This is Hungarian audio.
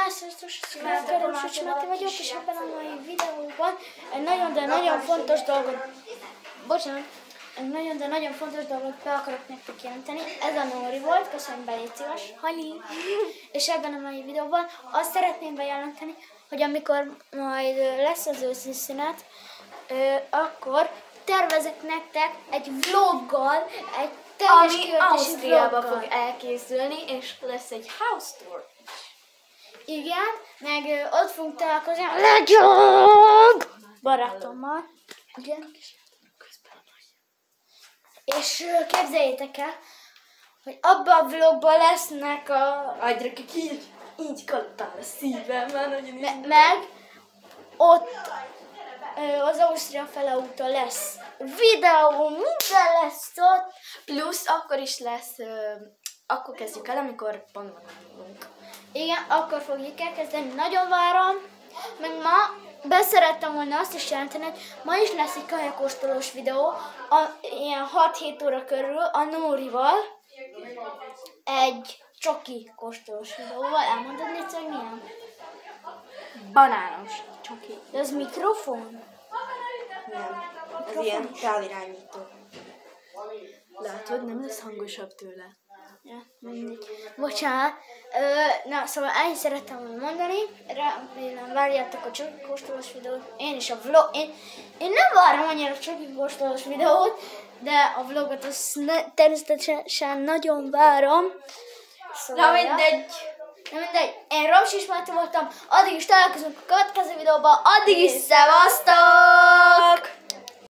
Sziasztok, Kerülős Máté vagyok, és ebben a mai videóban egy nagyon, de nagyon fontos dolgot, nagyon fontos dolgot be akarok nektek jelenteni. Ez a Nóri volt, köszönöm be, légy szíves. Halli! És ebben a mai videóban azt szeretném bejelenteni, hogy amikor majd lesz az őszi szünet, akkor tervezek nektek egy vloggal, egy teljes ami Ausztriába fog elkészülni, és lesz egy house tour. Igen, meg ott fogunk találkozni a legjobb barátommal. Igen. És képzeljétek el, hogy abban a vlogban lesznek a... Agyra így kattál a szívemmel, nagyon is. Meg ott az Ausztria fele úton lesz videó, minden lesz ott. Plusz akkor is lesz, akkor kezdjük el, amikor pont vanunk. Igen, akkor fogjuk elkezdeni, nagyon várom. Meg ma beszerettem volna azt is jelenteni, hogy ma is lesz egy kajakóstolós videó, ilyen 6-7 óra körül a Nórival. Egy csoki kóstolós videóval. Elmondod, Léci, hogy milyen? Banános csoki. De ez mikrofon? Nem, ez ilyen távirányító. Látod, nem lesz hangosabb tőle. Ja, mindegy. Bocsánat. Na, szóval ennyit szerettem volna mondani. Remélem várjátok a csoki kóstolós videót. Én is a vlog. Én nem várom annyira a csoki kóstolós videót, de a vlogot természetesen nagyon várom. Szóval, Na mindegy. Én Ramsis Máté voltam. Addig is találkozunk a következő videóban. Addig is szevasztok!